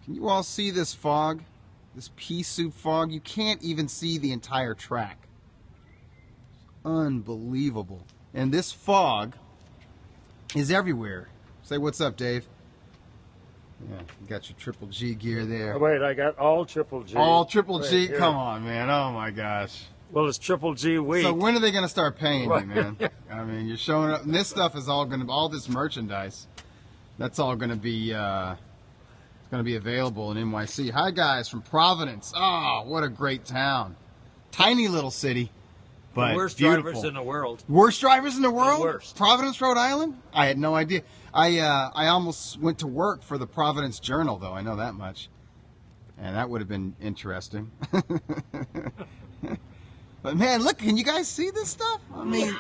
Can you all see this fog? This pea soup fog? You can't even see the entire track. Unbelievable. And this fog is everywhere. Say what's up, Dave. Yeah, you got your Triple G gear there. Oh, wait, I got all Triple G. All Triple G? Here. Come on, man. Oh, my gosh. Well, it's Triple G week. So when are they going to start paying you, man? I mean, you're showing up. And this stuff is all going to, all this merchandise, that's all going to be, available in NYC. Hi, guys, from Providence. Oh, what a great town. Tiny little city, but the worst beautiful. drivers in the world. Worst drivers in the world? The worst. Providence, Rhode Island? I had no idea. I almost went to work for the Providence Journal, though. I know that much. And that would have been interesting. But, man, look, can you guys see this stuff? I mean,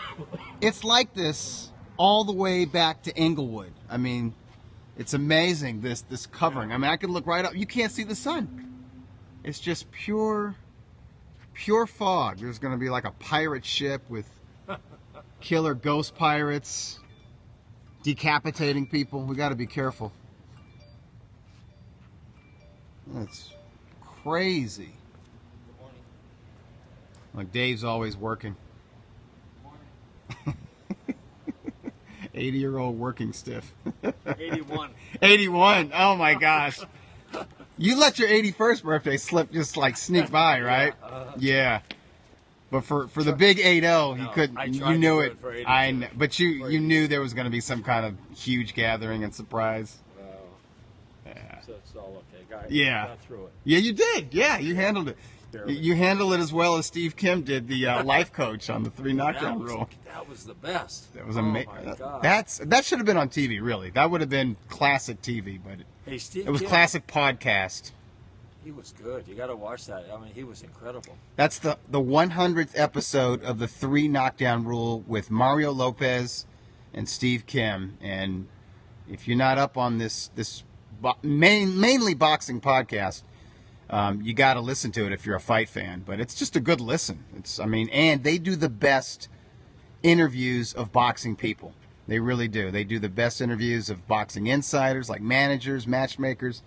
it's like this all the way back to Inglewood. I mean, it's amazing, this covering. I mean, I can look right up. You can't see the sun. It's just pure fog. There's going to be like a pirate ship with killer ghost pirates decapitating people. We got to be careful. That's crazy. Like Dave's always working. 80-year-old working stiff. 81. 81. Oh my gosh. You let your 81st birthday slip, just like sneak by, right? Yeah. But for the big 80, you couldn't. You knew it. But you knew there was going to be some kind of huge gathering and surprise. Yeah. So it's all okay, guys. Yeah. Got through it. Yeah, you did. Yeah, you handled it. You handled it as well as Steve Kim did, the life coach on the 3 knockdown rule. That was the best. That was amazing. That should have been on TV, really. That would have been classic TV, but it was classic podcast. He was good. You got to watch that. I mean, he was incredible. That's the 100th episode of the 3 knockdown rule with Mario Lopez and Steve Kim. And if you're not up on this mainly boxing podcast, you got to listen to it if you're a fight fan. But it's just a good listen. And they do the best interviews of boxing people. They really do. They do the best interviews of boxing insiders, like managers, matchmakers.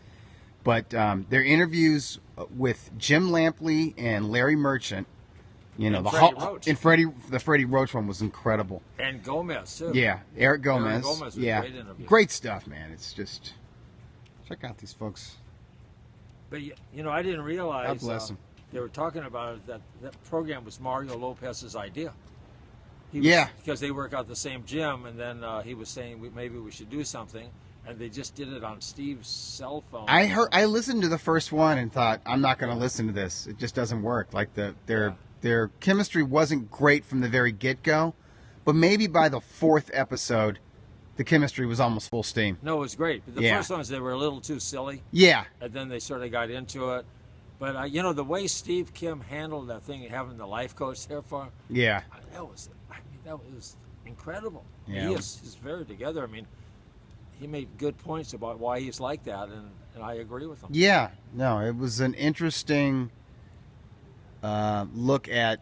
But their interviews with Jim Lampley and Larry Merchant, the Freddie Roach one was incredible. And Gomez too. Yeah, Eric Gomez. Was yeah, a great interview. Great stuff, man. It's just check out these folks. But I didn't realize. God bless them. They were talking about it, that program was Mario Lopez's idea. Because they work out the same gym, and then he was saying maybe we should do something, and they just did it on Steve's cell phone. I listened to the first one and thought, I'm not going to listen to this. It just doesn't work. Like their chemistry wasn't great from the very get-go, but maybe by the 4th episode, the chemistry was almost full steam. No, it was great. But the first ones, they were a little too silly. Yeah. And then they sort of got into it. But, the way Steve Kim handled that thing, having the life coach there for him, that was incredible. Yeah. He's very together. I mean, he made good points about why he's like that, and I agree with him. Yeah. No, it was an interesting look at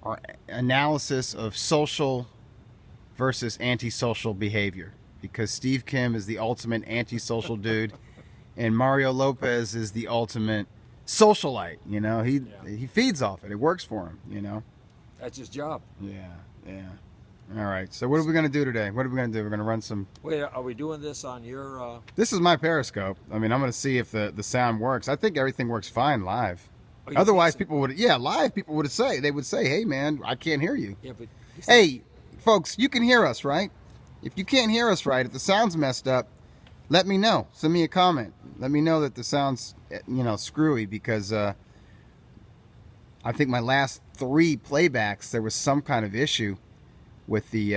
our analysis of social versus antisocial behavior, because Steve Kim is the ultimate antisocial dude, and Mario Lopez is the ultimate socialite. He feeds off it. It works for him. That's his job. Yeah. All right. So what are we going to do today? What are we going to do? We're going to run some. Wait, are we doing this on your? This is my Periscope. I mean, I'm going to see if the sound works. I think everything works fine live. Oh, otherwise, people would. Yeah, live people would say. They would say, "Hey, man, I can't hear you." Yeah, but. Hey, folks, you can hear us, right? If you can't hear us right, if the sound's messed up, let me know. Send me a comment. Let me know that the sound's, screwy, because I think my last 3 playbacks, there was some kind of issue with the,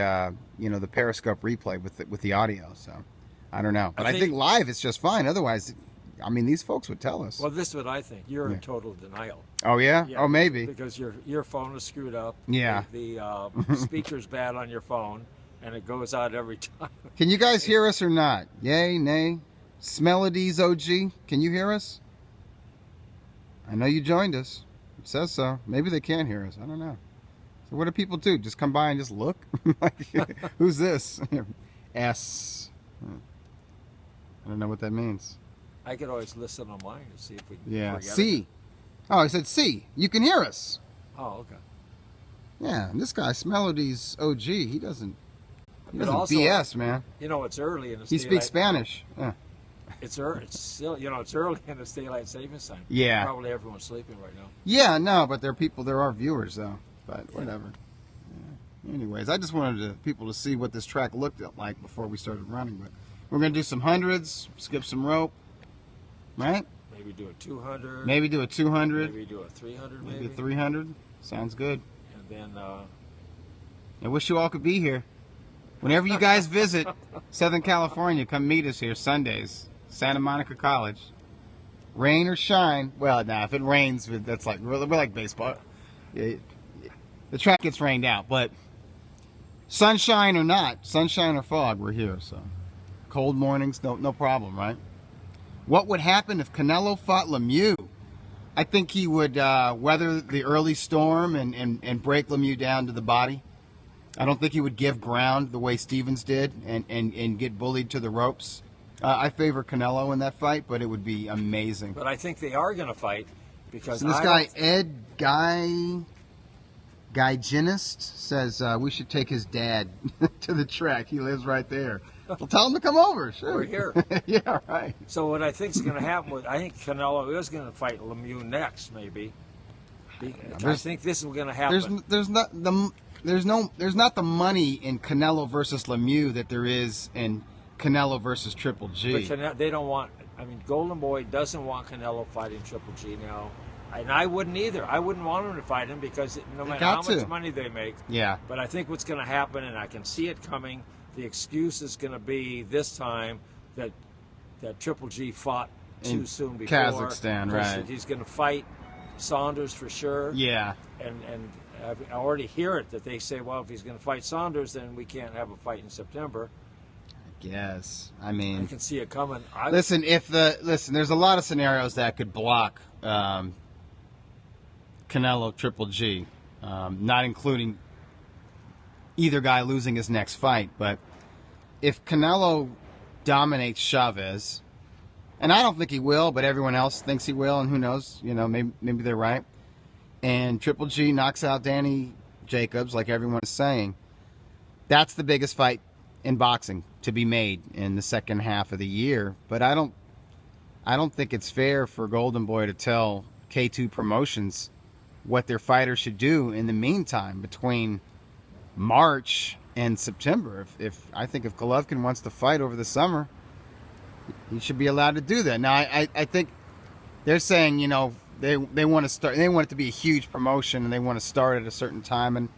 the Periscope replay with the audio. So I don't know. But I think live it's just fine. Otherwise, these folks would tell us. Well, this is what I think. You're in total denial. Oh, yeah? Oh, maybe. Because your phone is screwed up. Yeah. The speaker's bad on your phone, and it goes out every time. Can you guys hear us or not? Yay, nay? Smelodies OG, can you hear us? I know you joined us. It says so. Maybe they can't hear us. I don't know. So what do people do? Just come by and just look? Who's this? S. I don't know what that means. I could always listen online to see if we Yeah. forget C. it. Oh, I said C. You can hear us. Oh, okay. Yeah, and this guy, Smelody's OG, he doesn't also, BS, man. You know, it's early in the He speaks Spanish. Yeah. It's still, it's early in the daylight savings time. Yeah. Probably everyone's sleeping right now. Yeah, no, but there are viewers, though. But whatever. Yeah. Anyways, I just wanted people to see what this track looked like before we started running. But we're going to do some hundreds, skip some rope, right? Maybe do a 200. Maybe do a 200. Maybe do a 300, Maybe a 300. Sounds good. And then... I wish you all could be here. Whenever you guys visit Southern California, come meet us here Sundays, Santa Monica College. Rain or shine. Well, nah, if it rains, that's like we're like baseball. Yeah, the track gets rained out, but sunshine or not, sunshine or fog, we're here. So cold mornings, no problem, right? What would happen if Canelo fought Lemieux? I think he would weather the early storm and break Lemieux down to the body. I don't think he would give ground the way Stevens did and get bullied to the ropes. I favor Canelo in that fight, but it would be amazing. But I think they are going to fight because so this guy, Ed Guygenist, says we should take his dad to the track. He lives right there. Well, tell him to come over. Sure. We're here. Yeah, right. So what I think is going to happen I think Canelo is going to fight Lemieux next, maybe. I think this is going to happen. There's not the money in Canelo versus Lemieux that there is in Canelo versus Triple G. But they don't want. I mean, Golden Boy doesn't want Canelo fighting Triple G now, and I wouldn't either. I wouldn't want him to fight him because no matter how much money they make. Yeah. But I think what's going to happen, and I can see it coming. The excuse is going to be this time that Triple G fought too soon before Kazakhstan, right? He's going to fight Saunders for sure. Yeah. And I already hear it that they say, well, if he's going to fight Saunders, then we can't have a fight in September. Yes, I mean, I can see it coming. Listen, there's a lot of scenarios that could block Canelo Triple G, not including either guy losing his next fight. But if Canelo dominates Chavez, and I don't think he will, but everyone else thinks he will, and who knows? Maybe they're right. And Triple G knocks out Danny Jacobs, like everyone is saying. That's the biggest fight in boxing to be made in the second half of the year. But I don't think it's fair for Golden Boy to tell K2 Promotions what their fighters should do in the meantime between March and September. I think if Golovkin wants to fight over the summer, he should be allowed to do that. Now I think they're saying, they want to start. They want it to be a huge promotion, and they want to start at a certain time. And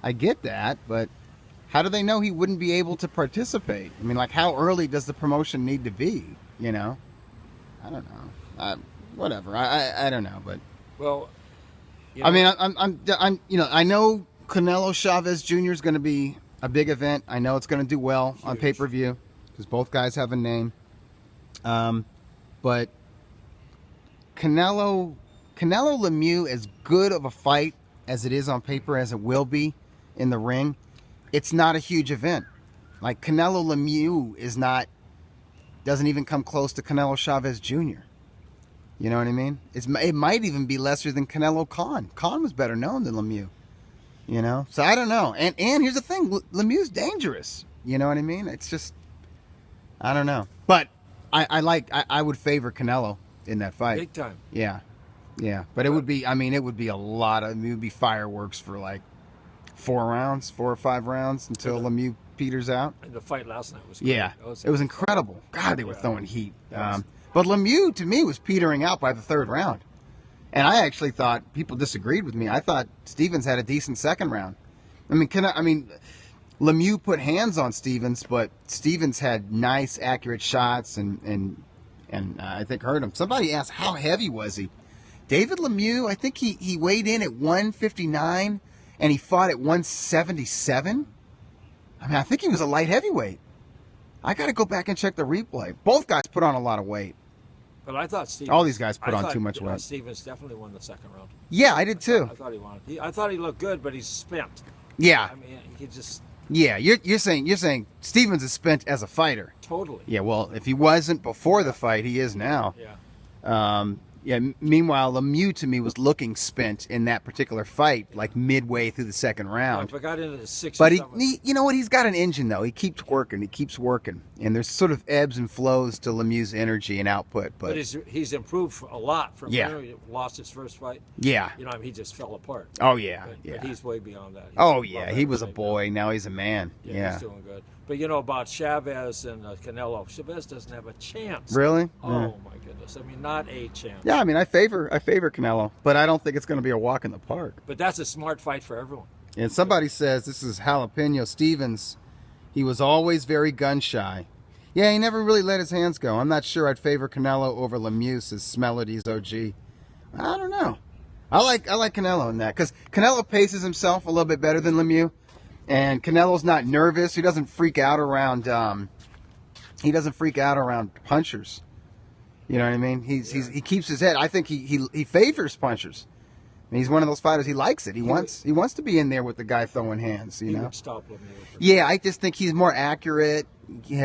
I get that, but how do they know he wouldn't be able to participate? I mean, like, how early does the promotion need to be? I don't know. Whatever. I don't know, but well, I mean, I know Canelo Chavez Jr. is going to be a big event. I know it's going to do well on pay-per-view because both guys have a name. But Canelo Lemieux, as good of a fight as it is on paper as it will be in the ring, it's not a huge event. Like, Canelo Lemieux doesn't even come close to Canelo Chavez Jr. You know what I mean? It might even be lesser than Canelo Khan. Khan was better known than Lemieux. So I don't know. And here's the thing, Lemieux's dangerous. You know what I mean? It's just, I don't know. But I would favor Canelo in that fight. Big time. Yeah. But it would be a lot of, it would be fireworks for like 4 or 5 rounds until Lemieux peters out. And the fight last night was great. Yeah. It was incredible. God, they were throwing heat. But Lemieux, to me, was petering out by the 3rd round. And I actually thought, people disagreed with me, I thought Stevens had a decent 2nd round. Lemieux put hands on Stevens, but Stevens had nice, accurate shots and I think hurt him. Somebody asked, how heavy was he? David Lemieux, I think he weighed in at 159, and he fought at 177. I think he was a light heavyweight. I got to go back and check the replay. Both guys put on a lot of weight. But I thought Stevens... All these guys put on too much weight. Stevens definitely won the 2nd round. Yeah, I did too. I thought he won. I thought he looked good, but he's spent. Yeah. I mean, he just... Yeah, you're saying Stevens is spent as a fighter. Totally. Yeah, well, if he wasn't before the fight, he is now. Yeah. Meanwhile, Lemieux to me was looking spent in that particular fight, like midway through the second round. If I got into the 6 But you know what? He's got an engine though. He keeps working, and there's sort of ebbs and flows to Lemieux's energy and output. But he's improved a lot from when he lost his first fight. Yeah. You know, I mean, he just fell apart. Oh yeah, But he's way beyond that. He was a boy. Now he's a man. Yeah. He's doing good. But you know about Chavez and Canelo. Chavez doesn't have a chance. Really? Oh my goodness! I mean, not a chance. Yeah, I mean, I favor Canelo, but I don't think it's going to be a walk in the park. But that's a smart fight for everyone. And somebody says this is Jalapeno Stevens. He was always very gun shy. Yeah, he never really let his hands go. I'm not sure I'd favor Canelo over Lemieux, says Smelodies OG. I don't know. I like Canelo in that because Canelo paces himself a little bit better than Lemieux. And Canelo's not nervous. He doesn't freak out around. Punchers. You know what I mean? He keeps his head. I think he favors punchers. I mean, he's one of those fighters. He likes it. He wants to be in there with the guy throwing hands. You know. Would stop Lemieux. Yeah, I just think he's more accurate. He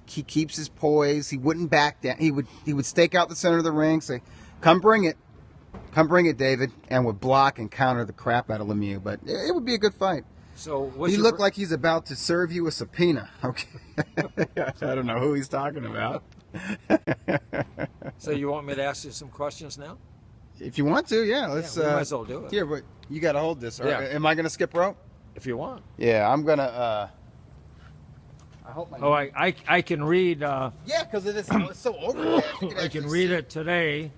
keeps his poise. He wouldn't back down. He would stake out the center of the ring, say, "Come bring it, David," and would block and counter the crap out of Lemieux. But it would be a good fight. So he looked like he's about to serve you a subpoena. Okay. I don't know who he's talking about. So you want me to ask you some questions now? If you want to, yeah. Let's. We might as well do it. Here, but you got to hold this. Yeah. Am I going to skip rope? If you want. Yeah, I'm gonna. I hope. I can read. Yeah, because it's so overcast. I can read it today.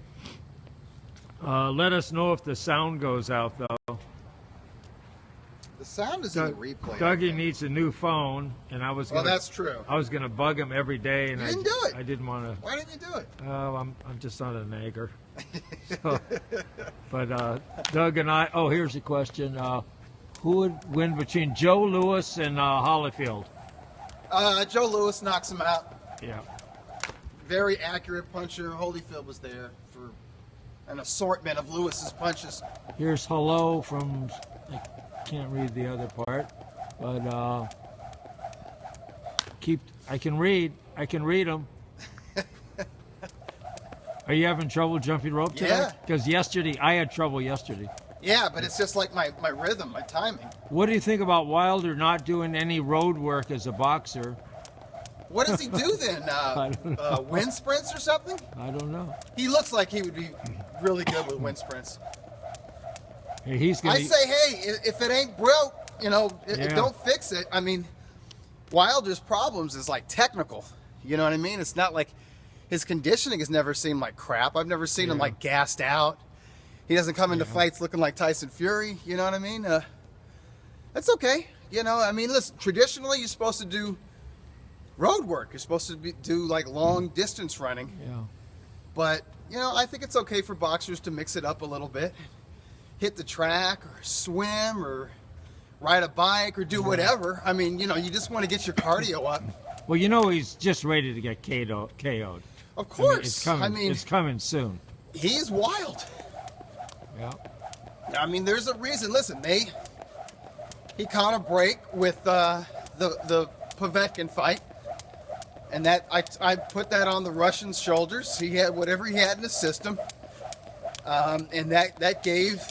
Let us know if the sound goes out though. The sound is in the replay. Dougie needs a new phone, and I was. Well, that's true. I was gonna bug him every day, and you didn't do it. I didn't want to. Why didn't you do it? I'm just not a nagger. So, but Doug and I. Oh, here's a question. Who would win between Joe Louis and Holyfield? Joe Louis knocks him out. Yeah. Very accurate puncher. Holyfield was there for an assortment of Lewis's punches. Here's hello from. I can't read the other part, but I can read them. Are you having trouble jumping rope today? Yeah. Because I had trouble yesterday. Yeah, but it's just like my rhythm, my timing. What do you think about Wilder not doing any road work as a boxer? What does he do then? Wind sprints or something? I don't know. He looks like he would be really good with wind sprints. Hey, I say, hey, if it ain't broke, don't fix it. I mean, Wilder's problems is like technical. You know what I mean? It's not like his conditioning has never seemed like crap. I've never seen him like gassed out. He doesn't come into fights looking like Tyson Fury. You know what I mean? That's okay. Listen, traditionally you're supposed to do road work. You're supposed to do like long distance running. Yeah. But, I think it's okay for boxers to mix it up a little bit. Hit the track or swim or ride a bike or do whatever. I mean, you just want to get your cardio up. Well, he's just ready to get KO'd. Of course. It's coming soon. He's wild. Yeah. I mean, there's a reason. Listen, he caught a break with the Povetkin fight. And that I put that on the Russian's shoulders. He had whatever he had in his system. And that gave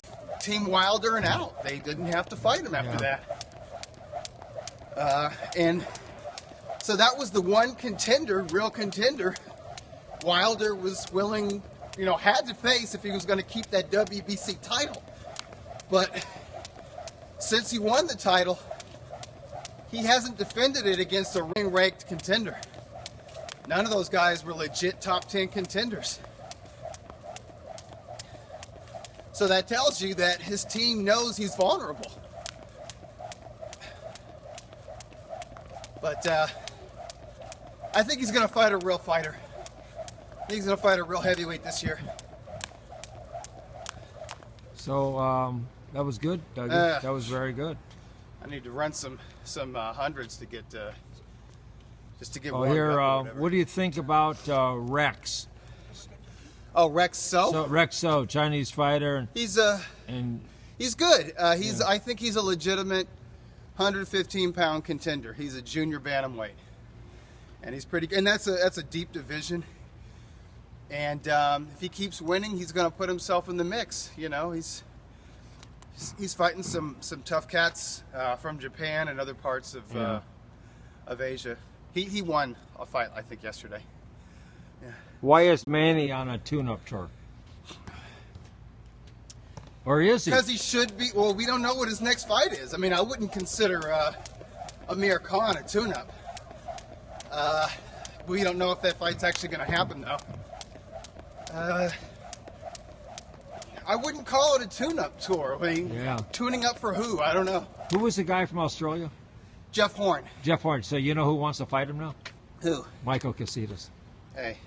Team Wilder an out. They didn't have to fight him after that. And so that was the one real contender, Wilder was willing, had to face if he was going to keep that WBC title. But since he won the title, he hasn't defended it against a ring-ranked contender. None of those guys were legit top 10 contenders. So that tells you that his team knows he's vulnerable. But I think he's going to fight a real fighter. I think he's going to fight a real heavyweight this year. So that was good, Dougie. That was very good. I need to run some hundreds to get just to get. Oh, here. What do you think about Rex? Oh, Rex So? Rex So, Chinese fighter. He's good. I think he's a legitimate 115-pound contender. He's a junior bantamweight, and he's pretty. And that's a deep division. And if he keeps winning, he's going to put himself in the mix. You know, he's fighting some tough cats from Japan and other parts of Asia. He won a fight, I think, yesterday. Yeah. Why is Manny on a tune-up tour? Or is he? Because he should be. Well, we don't know what his next fight is. I mean, I wouldn't consider Amir Khan a tune-up. We don't know if that fight's actually going to happen, though. I wouldn't call it a tune-up tour. I mean, tuning up for who? I don't know. Who was the guy from Australia? Jeff Horn. Jeff Horn. So you know who wants to fight him now? Who? Michael Casitas. Hey.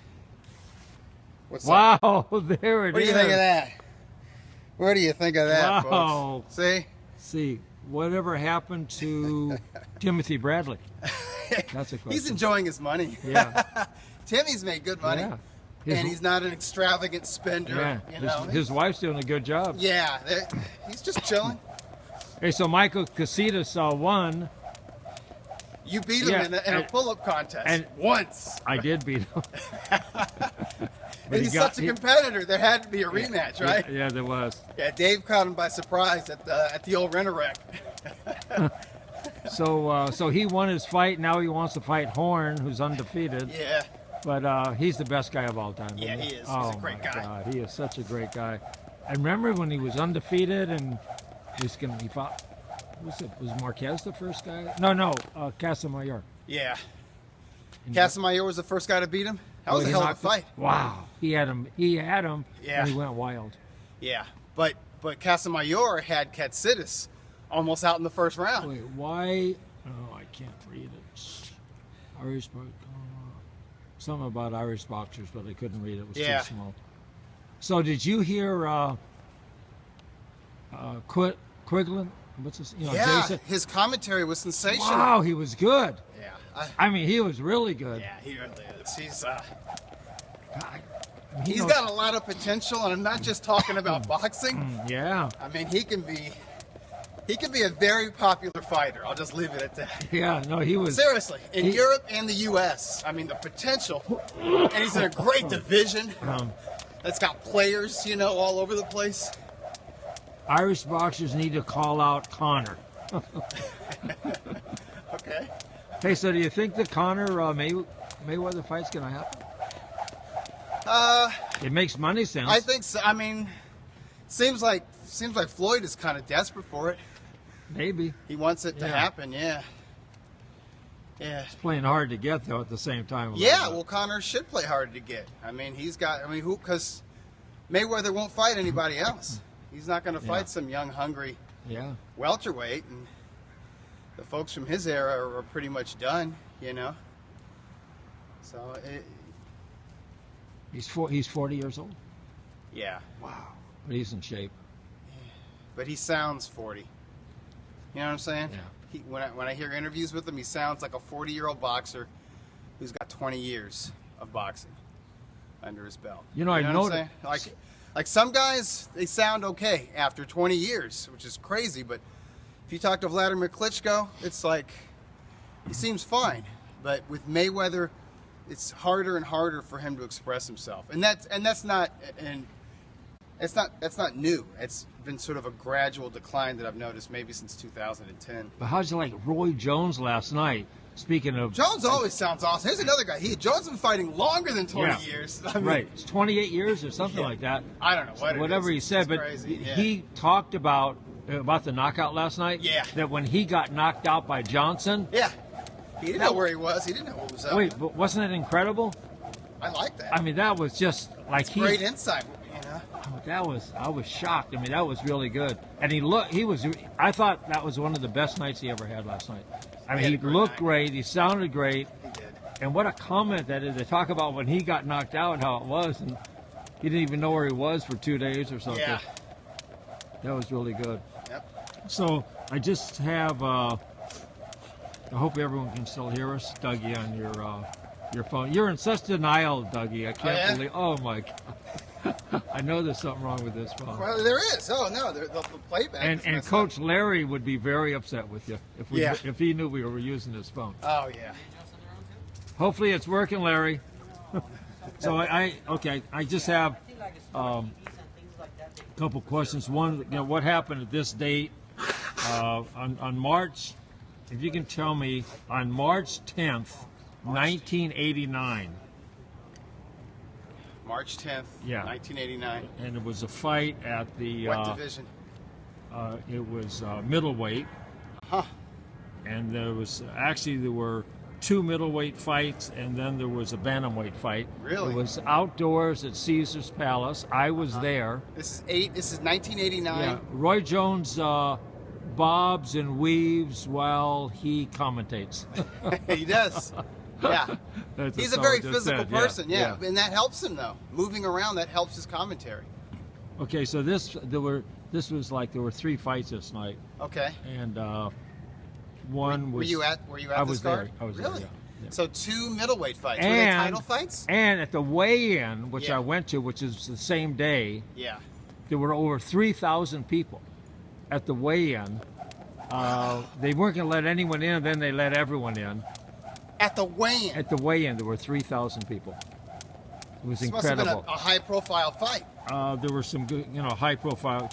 What's up? Wow, there it is. What do you think of that? What do you think of that, folks? See, whatever happened to Timothy Bradley? That's a question. He's enjoying his money. Yeah. Timmy's made good money. Yeah. And he's not an extravagant spender. Yeah. You know? His wife's doing a good job. Yeah. He's just chilling. Hey, so Michael Casitas won. You beat him in a pull-up contest once. I did beat him. And he's such a competitor. There had to be a rematch, right? Yeah, there was. Yeah, Dave caught him by surprise at the old Rent-A-Wreck. So he won his fight. Now he wants to fight Horn, who's undefeated. Yeah. But he's the best guy of all time. Yeah, he is. Oh, he's a great guy. God, he is such a great guy. And remember when he was undefeated and he fought? Was Marquez the first guy? No, Casamayor. Yeah. Casamayor was the first guy to beat him. That was a hell of a fight. Wow. He had him. Yeah. And he went wild. Yeah. But Casamayor had Katsitis almost out in the first round. Wait, why? Oh, I can't read it. Irish boxer. Something about Irish boxers, but I couldn't read it. It was too small. So did you hear Quiglin? What's his? Jason? His commentary was sensational. Wow, he was good. Yeah. I mean, he was really good. Yeah, he really is. He's got a lot of potential, and I'm not just talking about boxing. Yeah. I mean, he can be a very popular fighter. I'll just leave it at that. Yeah, no, he was. Seriously, in Europe and the U.S., I mean, the potential. And he's in a great division that's got players, all over the place. Irish boxers need to call out Conor. Okay. Hey, so do you think the Conor Mayweather fight's going to happen? It makes money sense. I think so. I mean, seems like Floyd is kind of desperate for it. Maybe. He wants it to happen, yeah. He's playing hard to get, though, at the same time. Yeah, well, Conor should play hard to get. I mean, because Mayweather won't fight anybody else. He's not going to fight some young, hungry welterweight. And the folks from his era are pretty much done, So he's 40 years old? Yeah. Wow. But he's in shape. Yeah. But he sounds 40. You know what I'm saying? Yeah. When I hear interviews with him, he sounds like a 40-year-old boxer who's got 20 years of boxing under his belt. I've noticed. Like some guys, they sound okay after 20 years, which is crazy. But if you talk to Vladimir Klitschko, it's like he seems fine. But with Mayweather, it's harder and harder for him to express himself, and that's not new. It's been sort of a gradual decline that I've noticed maybe since 2010. But how'd you like Roy Jones last night? Speaking of... Jones always sounds awesome. Here's another guy. Jones has been fighting longer than 20 years. I mean, right. It's 28 years or something like that. I don't know whatever he said, but he talked about the knockout last night. Yeah. That when he got knocked out by Johnson... Yeah. He didn't know where he was. He didn't know what was up. Wait, but wasn't it incredible? I like that. I mean, that was just like great insight, I was shocked. I mean, that was really good. And I thought that was one of the best nights he ever had last night. I mean, he looked great. He sounded great. He did. And what a comment that is. They talk about when he got knocked out, how it was, and he didn't even know where he was for 2 days or something. Yeah. That was really good. Yep. So I just have, I hope everyone can still hear us, Dougie, on your phone. You're in such denial, Dougie. I can't believe, oh my God. I know there's something wrong with this phone. Well, there is. Oh no, the playback. And Coach Larry would be very upset with you if he knew we were using this phone. Oh yeah. Hopefully it's working, Larry. So I just have a couple questions. One, what happened at this date on March? If you can tell me, on March 10th, 1989. March 10th, 1989. And it was a fight at the... What division? It was middleweight. Huh. And there were 2 middleweight fights, and then there was a bantamweight fight. Really? It was outdoors at Caesar's Palace. I was there. This is 1989. Yeah. Roy Jones bobs and weaves while he commentates. He does. Yeah. He's a very physical person. Yeah. And that helps him though. Moving around, that helps his commentary. Okay, so there were 3 fights this night. Okay. And one was... Were you at this card? I was really? there, yeah. So 2 middleweight fights. Were they title fights? And at the weigh-in, which I went to, which is the same day, there were over 3,000 people at the weigh-in. They weren't going to let anyone in, then they let everyone in. At the weigh-in? At the weigh-in, there were 3,000 people. It was incredible. Must have been a high-profile fight. There were some good, high-profile,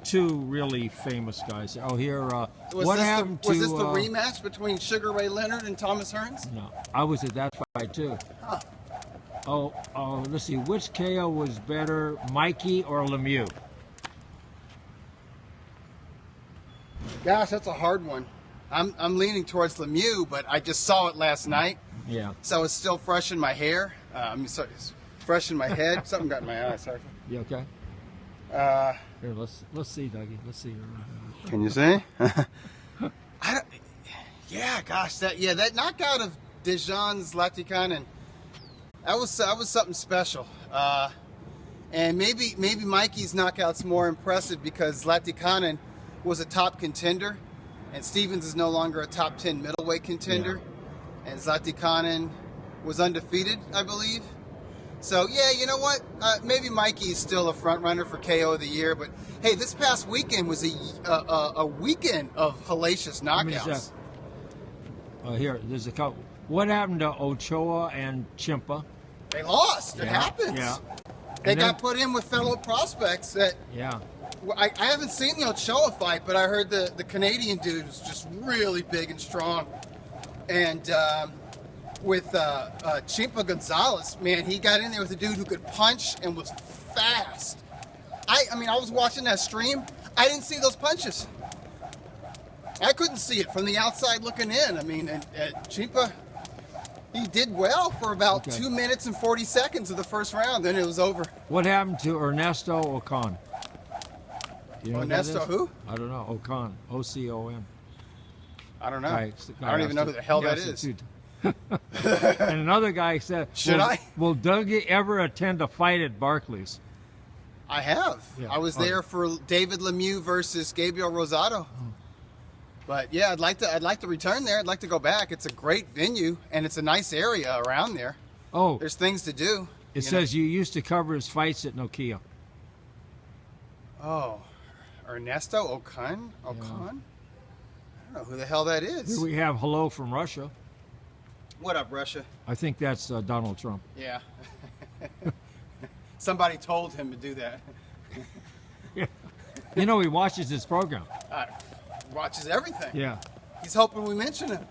two really famous guys. Oh, here, what happened to... Was this the rematch between Sugar Ray Leonard and Thomas Hearns? No, I was at that fight, too. Huh. Oh, let's see, which KO was better, Mikey or Lemieux? Gosh, that's a hard one. I'm leaning towards Lemieux, but I just saw it last night. Yeah. So it's still fresh in my hair. Sorry, it's fresh in my head. Something got in my eye. Sorry. You okay? Here, let's see, Dougie. Let's see. Can you see? That knockout of Dejan's Latikanen, that was something special. And maybe Mikey's knockout's more impressive because Latikanen was a top contender, and Stevens is no longer a top 10 middleweight contender, and Latikanen was undefeated, I believe. So yeah, you know what? Maybe Mikey is still a front runner for KO of the year, but hey, this past weekend was a weekend of hellacious knockouts. Here, there's a couple. What happened to Ochoa and Chimpa? They lost. It happens. Yeah. They got put in with fellow prospects that. Yeah. I haven't seen the Ochoa fight, but I heard the Canadian dude was just really big and strong. And with Chimpa Gonzalez, man, he got in there with a dude who could punch and was fast. I was watching that stream. I didn't see those punches. I couldn't see it from the outside looking in. And Chimpa, he did well for about 2 minutes and 40 seconds of the first round. Then it was over. What happened to Ernesto Ocon? You know Ernesto who? I don't know. Ocon. O-C-O-N. I don't know. I don't even know who the hell that is. And another guy said, will Dougie ever attend a fight at Barclays? I have. Yeah. I was there for David Lemieux versus Gabriel Rosado. But yeah, I'd like to return there. I'd like to go back. It's a great venue and it's a nice area around there. Oh, there's things to do. It says you used to cover his fights at Nokia. Oh, Ernesto Ocon? Yeah. I don't know who the hell that is. Here we have hello from Russia. What up, Russia? I think that's Donald Trump. Yeah. Somebody told him to do that. Yeah. You know, he watches this program. Watches everything. Yeah. He's hoping we mention him.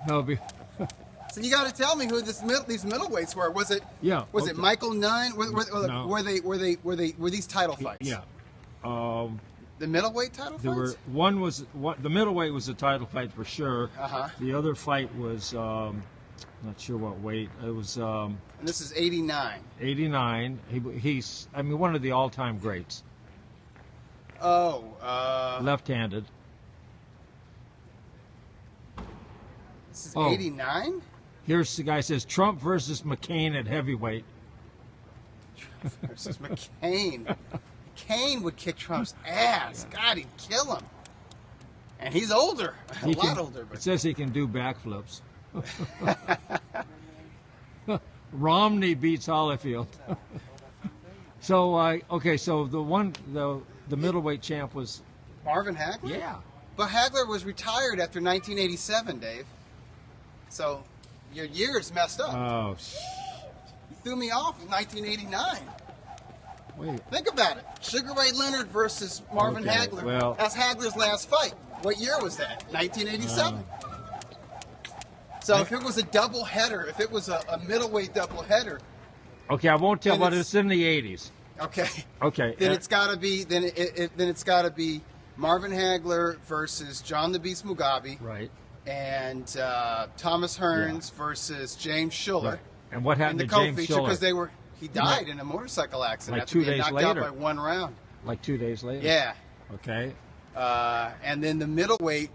So you got to tell me who these middleweights were. Was it? Yeah. Was it Michael Nunn? No. Were these title fights? Yeah. The middleweight title fights? The middleweight was a title fight for sure. Uh-huh. The other fight was not sure what weight. It was. And this is 89. 89. He's one of the all-time greats. Oh. Left-handed. This is 89? Here's the guy says Trump versus McCain at heavyweight. Trump versus McCain. McCain would kick Trump's ass. Yeah. God, he'd kill him. And he's older. A lot older. But... It says he can do backflips. Romney beats Holyfield. So okay, so the middleweight champ was Marvin Hagler? yeah. But Hagler was retired after 1987, Dave. So your year's messed up. Oh, You threw me off in 1989. wait. Think about it. Sugar Ray Leonard versus Marvin Okay, Hagler. well- That's Hagler's last fight. What year was that? 1987. So if it was a double header, if it was a middleweight double header, Okay, I won't tell, And but it's- it's in the 80s. okay, Okay. then it's got to be then it's got to be Marvin Hagler versus John the Beast Mugabe right. and Thomas Hearns versus James Schiller Right. And what in happened the to James co-feature Schiller? because he died in a motorcycle accident Like after 2 being days knocked later. out by one round. Like 2 days later. Yeah. Okay. And then the middleweight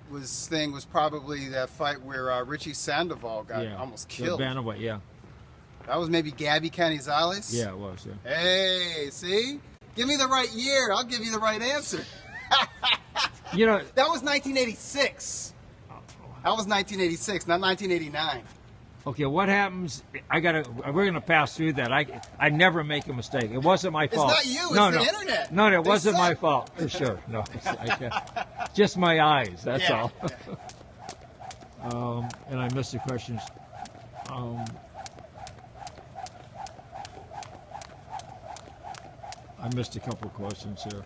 was probably that fight where Richie Sandoval got Yeah. almost The killed. bantamweight, yeah. That was maybe Gabby Canizales. Yeah, it was. Yeah. Hey, see? Give me the right year. I'll give you the right answer. You know, That was 1986. That was 1986, not 1989. okay, what happens? We're gonna pass through that. I never make a mistake. It wasn't my fault. not you, it's No, the no. internet. No, it They wasn't my suck. fault for sure. No, just my eyes. That's Yeah. all. And I missed the questions. I missed a couple of questions here.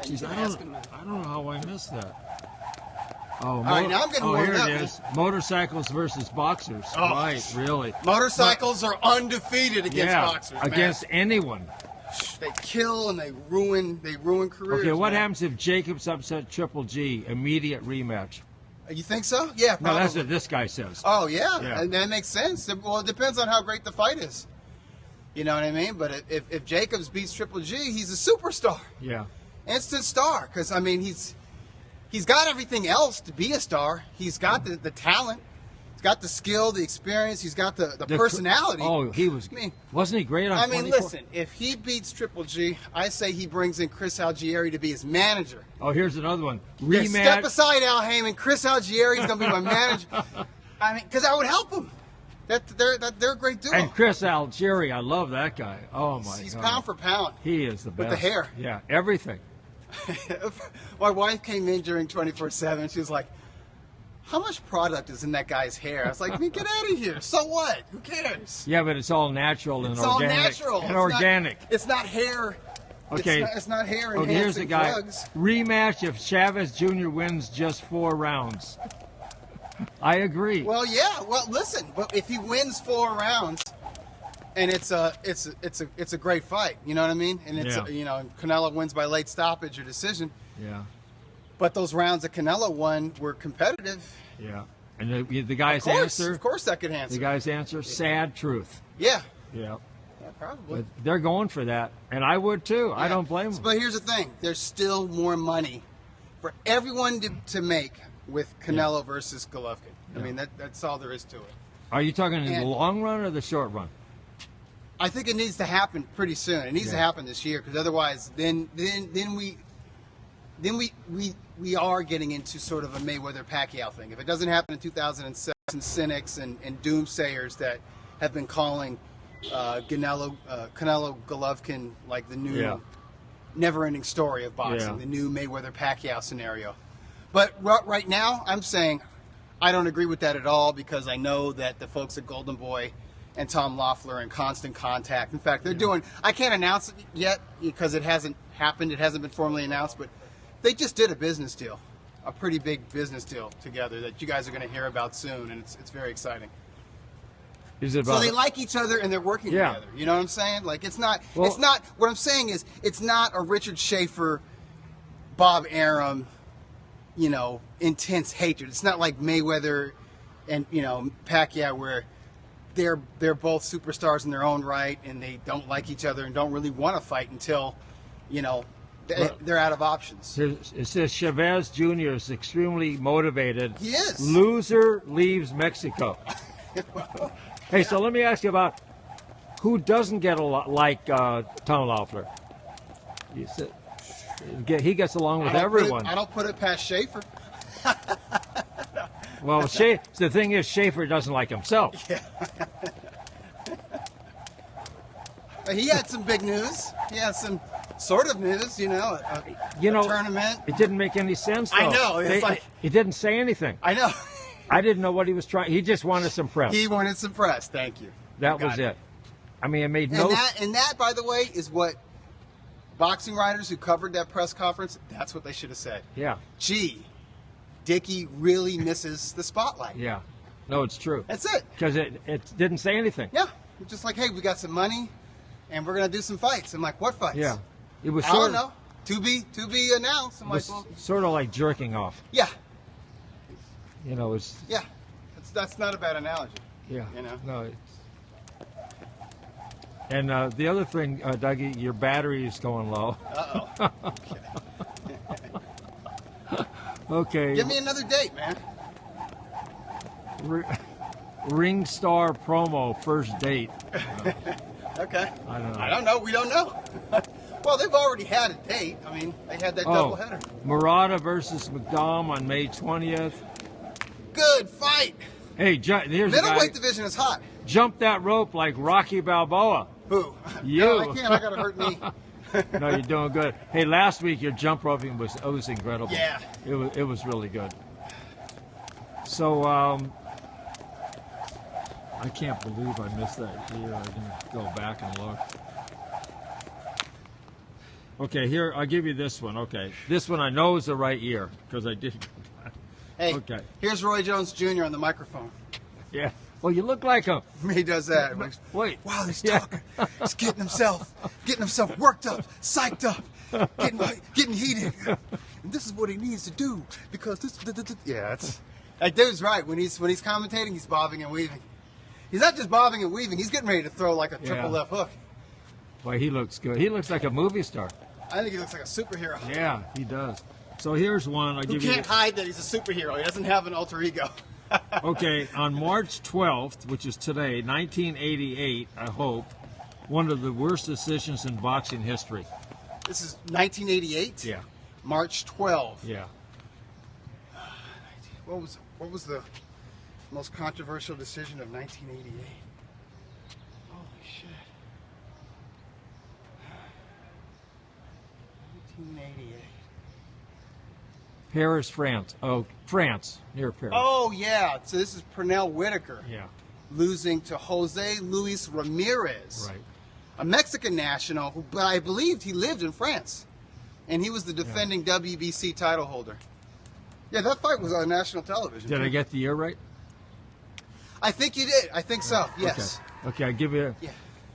You Jeez, can ask him that. I don't know how I missed that. Oh, right, now I'm getting warmed here up, it man. is. Motorcycles versus boxers. Oh. Right, really. Motorcycles are undefeated against Yeah, boxers. man. against anyone. They kill and they ruin careers. Okay, what man. happens if Jacobs upset Triple G? Immediate rematch. You think so? Yeah, No, probably. that's what this guy says. Oh yeah, Yeah. and that makes sense. Well, it depends on how great the fight is. You know what I mean? But if Jacobs beats Triple G, he's a superstar, Yeah. instant star. Because I mean, he's got everything else to be a star. He's got the talent, he's got the skill, the experience, he's got the personality. Oh, he was. I mean- Wasn't he great on? I mean, 24? listen, if he beats Triple G, I say he brings in Chris Algieri to be his manager. Oh, here's another one. Yeah, Rematch. step aside, Al Heyman. Chris Algieri is going to be my manager. I mean, because I would help him. They're a great duo. And Chris Algieri, I love that guy. Oh my He's God. pound for pound. He is the best. the hair. Yeah, everything. My wife came in during 24/7. She was like, "How much product is in that guy's hair?" I was like, "I mean, get out of here. So what? Who cares? Yeah, but it's all natural and It's all organic. natural. And It's organic. It's not hair. Okay. It's not hair Okay, here's the enhancing guy. drugs. Rematch if Chavez Jr. wins just 4 rounds. I agree. Well, yeah. Well, listen. But if he wins 4 rounds, and it's a great fight. You know what I mean? And it's Yeah. Canelo wins by late stoppage or decision. Yeah, But those rounds that Canelo won were competitive. yeah. And the guy's Of course, that could answer. the guy's answer, sad truth. Yeah. Yeah. Yeah, probably. But they're going for that, and I would too. I Yeah. don't blame them. But here's the thing: there's still more money for everyone to make with Canelo versus Golovkin. I mean, that's all there is to it. Are you talking in the And- long run or the short run? I think it needs to happen pretty soon. It needs to Yeah. happen this year because otherwise, then we are getting into sort of a Mayweather-Pacquiao thing. If it doesn't happen in 2007, cynics and doomsayers that have been calling Canelo Golovkin like the new Yeah. never-ending story of boxing, Yeah. the new Mayweather-Pacquiao scenario. But right now, I'm saying I don't agree with that at all because I know that the folks at Golden Boy and Tom Loeffler are in constant contact. In fact, they're doing, I can't announce it yet because it hasn't happened. It hasn't been formally announced, but they just did a business deal, a pretty big business deal together that you guys are going to hear about soon, and it's very exciting. Is it So about they like each other and they're working Yeah. together. You know what I'm saying? Like it's not. Well- It's not. What I'm saying is, it's not a Richard Schaefer, Bob Arum, intense hatred. It's not like Mayweather and Pacquiao where they're both superstars in their own right and they don't like each other and don't really want to fight until they're out of options. It says Chavez Jr. is extremely motivated. He is. Loser leaves Mexico. Hey, so let me ask you about who doesn't get a lot like Tom Loeffler. He gets along with everyone. I don't put it past Schaefer. Well, the thing is, Schaefer doesn't like himself. He had some big news. He had some sort of news, a tournament. It didn't make any sense, though. I know. He didn't say anything. I know. I didn't know what he was trying. He just wanted some press. He wanted some press. Thank you. That was it. I mean, it made no... And that, by the way, is what boxing writers who covered that press conference, that's what they should have said. Yeah. Gee, Dickie really misses the spotlight. Yeah. No, it's true. That's it. Because it didn't say anything. Yeah. Just like, hey, we got some money, and we're going to do some fights. I'm like, what fights? Yeah. It was I don't know. To be announced. I'm like, well, sort of like jerking off. Yeah. It's... Yeah. That's not a bad analogy. Yeah. No, it's... And the other thing, Dougie, your battery is going low. Uh-oh. Okay. Okay. Give me another date, man. Ring star promo, first date. Okay. I don't know. We don't know. Well, they've already had a date. I mean, they had that doubleheader. Murata versus McDom on May 20th. Good fight. Hey, here's a guy. Middleweight division is hot. Jump that rope like Rocky Balboa. Who? You. No, I can't. I got to hurt me. No, you're doing good. Hey, last week your jump roping was incredible. Yeah. It was really good. So, I can't believe I missed that here. I didn't go back and look. Okay, here, I'll give you this one. Okay. This one I know is the right year because I did. Hey, okay. Here's Roy Jones Jr. on the microphone. Yeah. Well, you look like him. He does that. Wait. Wow, he's talking. He's getting himself worked up, psyched up, getting heated. And this is what he needs to do because this. Yeah, that dude's right. When he's commentating, he's bobbing and weaving. He's not just bobbing and weaving. He's getting ready to throw like a triple left hook. Boy, he looks good. He looks like a movie star. I think he looks like a superhero. Yeah, he does. So here's one. Who can't hide that he's a superhero. He doesn't have an alter ego. Okay, on March 12th, which is today, 1988, I hope, one of the worst decisions in boxing history. This is 1988? Yeah. March 12th. Yeah. What was the most controversial decision of 1988? Holy shit. 1988. Paris, France. Oh, France, near Paris. Oh, yeah. So this is Pernell Whitaker. Yeah. Losing to Jose Luis Ramirez. Right. A Mexican national, but I believed he lived in France. And he was the defending WBC title holder. Yeah, that fight was on national television. Did I get the year right? I think you did. I think so, yes. Okay, I'll give you...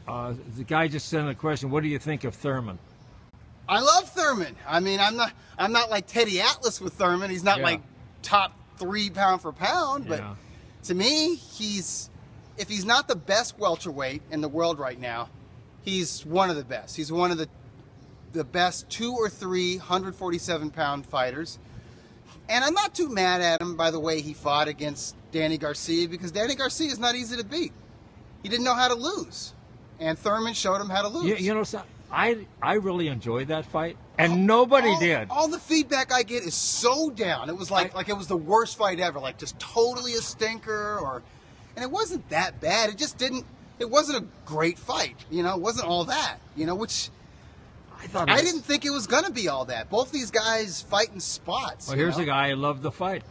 the guy just sent a question. What do you think of Thurman? I love Thurman. I mean, I'm not like Teddy Atlas with Thurman. He's not like top 3 pound for pound, but to me, if he's not the best welterweight in the world right now, he's one of the best. He's one of the best 2 or 3 147-pound fighters. And I'm not too mad at him by the way he fought against Danny Garcia, because Danny Garcia is not easy to beat. He didn't know how to lose, and Thurman showed him how to lose. You know, I really enjoyed that fight, and nobody did. All the feedback I get is so down. It was like it was the worst fight ever, like just totally a stinker, and it wasn't that bad. It wasn't a great fight, It wasn't all that, which I didn't think it was going to be all that. Both these guys fight in spots. Well, here's a guy who loved the fight.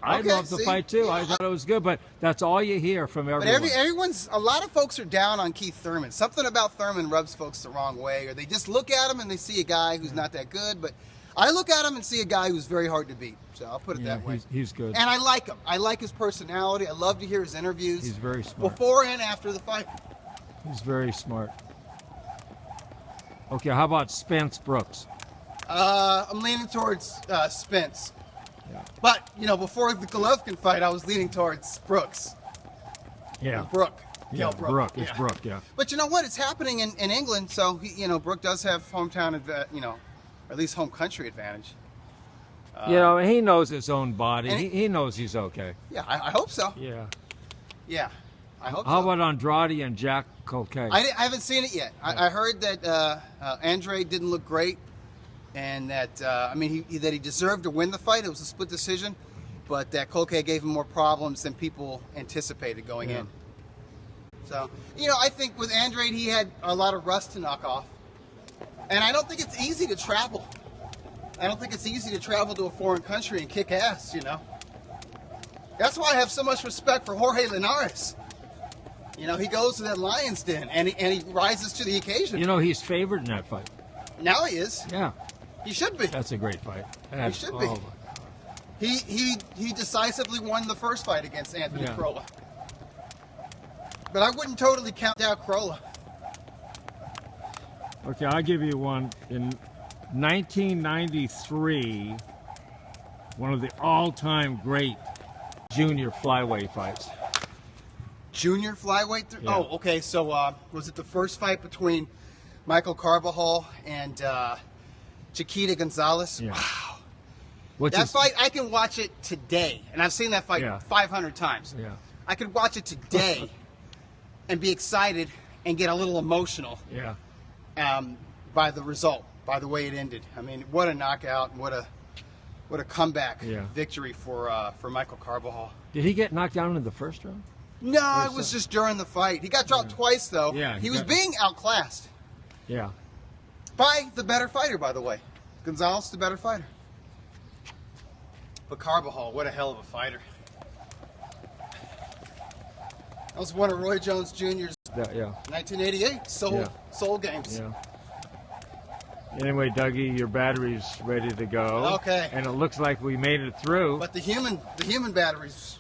I loved the fight too. I thought it was good, but that's all you hear from everyone. But a lot of folks are down on Keith Thurman. Something about Thurman rubs folks the wrong way, or they just look at him and they see a guy who's not that good. But I look at him and see a guy who's very hard to beat. So I'll put it that way. He's good. And I like him. I like his personality. I love to hear his interviews. He's very smart. Before and after the fight. He's very smart. Okay, how about Spence Brooks? I'm leaning towards Spence. Yeah. But, before the Golovkin fight, I was leaning towards Brooks. Yeah. Brooke. Yeah, Brooke. It's Brooke, yeah. But you know what? It's happening in England, so, Brooke does have hometown, or at least home country advantage. He knows his own body. He knows he's okay. Yeah, I hope so. Yeah. Yeah, I hope so. How about Andrade and Jack Colquet? I haven't seen it yet. I heard that Andre didn't look great. And that, that he deserved to win the fight. It was a split decision, but that Colquet gave him more problems than people anticipated going in. So, I think with Andrade, he had a lot of rust to knock off. And I don't think it's easy to travel. I don't think it's easy to travel to a foreign country and kick ass, That's why I have so much respect for Jorge Linares. He goes to that lion's den, and he rises to the occasion. He's favored in that fight. Now he is. Yeah. He should be. That's a great fight. He should be. He decisively won the first fight against Anthony Crolla. But I wouldn't totally count out Crolla. Okay, I'll give you one. In 1993, one of the all-time great junior flyweight fights. Junior flyweight? Yeah. Oh, okay. So was it the first fight between Michael Carbajal and Chiquita Gonzalez? Yeah. Wow. That fight, I can watch it today. And I've seen that fight 500 times. Yeah. I could watch it today and be excited and get a little emotional by the result, by the way it ended. I mean, what a knockout and what a comeback victory for Michael Carbajal. Did he get knocked down in the first round? No, it was just during the fight. He got dropped twice, though. Yeah, he was being outclassed. Yeah. By the better fighter, by the way. Gonzalez, the better fighter. But Carbajal, what a hell of a fighter. That was one of Roy Jones Jr.'s 1988 Soul Games. Yeah. Anyway, Dougie, your battery's ready to go. Okay. And it looks like we made it through. But the human batteries,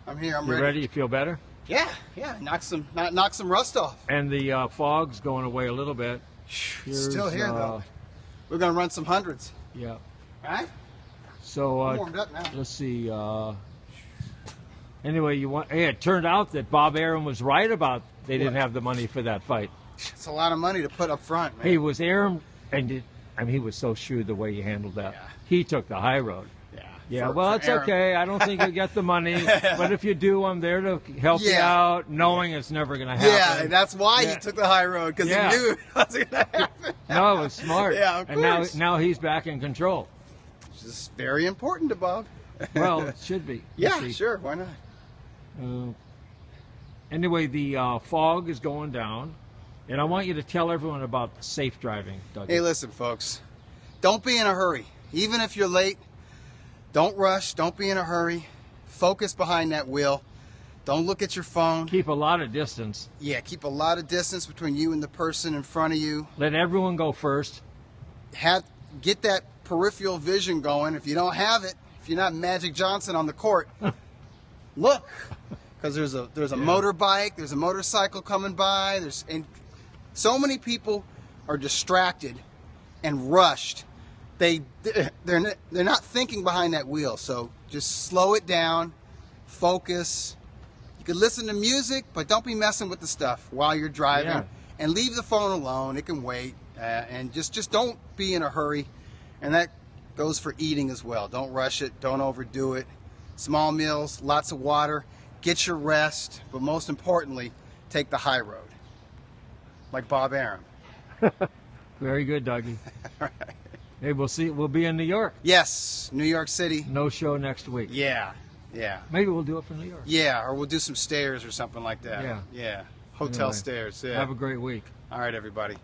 I'm here. I'm ready. You ready? You feel better? Yeah. Knock some rust off. And the fog's going away a little bit. Still here though. We're gonna run some hundreds. Yeah. All right. So I'm warmed up now. Let's see. Anyway, it turned out that Bob Arum was right about they didn't have the money for that fight. It's a lot of money to put up front, man. He was Arum, and he was so shrewd the way he handled that. Yeah. He took the high road. Yeah, it's okay. I don't think you'll get the money, but if you do, I'm there to help you out, knowing it's never going to happen. Yeah, and that's why he took the high road, because he knew it wasn't going to happen. No, it was smart. Yeah, of course. And now he's back in control. Which is very important to Bob. Well, it should be. Yeah, sure. Why not? Anyway, the fog is going down, and I want you to tell everyone about safe driving, Doug. Hey, listen, folks. Don't be in a hurry. Even if you're late, don't rush. Don't be in a hurry. Focus behind that wheel. Don't look at your phone. Keep a lot of distance. Yeah, keep a lot of distance between you and the person in front of you. Let everyone go first. Get that peripheral vision going. If you don't have it, if you're not Magic Johnson on the court, look, because there's a motorbike, there's a motorcycle coming by. And so many people are distracted and rushed. They're not thinking behind that wheel. So just slow it down, focus. You can listen to music, but don't be messing with the stuff while you're driving. And leave the phone alone. It can wait. And just don't be in a hurry. And that goes for eating as well. Don't rush it. Don't overdo it. Small meals, lots of water. Get your rest. But most importantly, take the high road. Like Bob Arum. Very good, Dougie. All right. Hey, we'll be in New York. Yes, New York City. No show next week. Yeah. Maybe we'll do it from New York. Yeah, or we'll do some stairs or something like that. Yeah. Hotel stairs. Yeah. Have a great week. All right, everybody.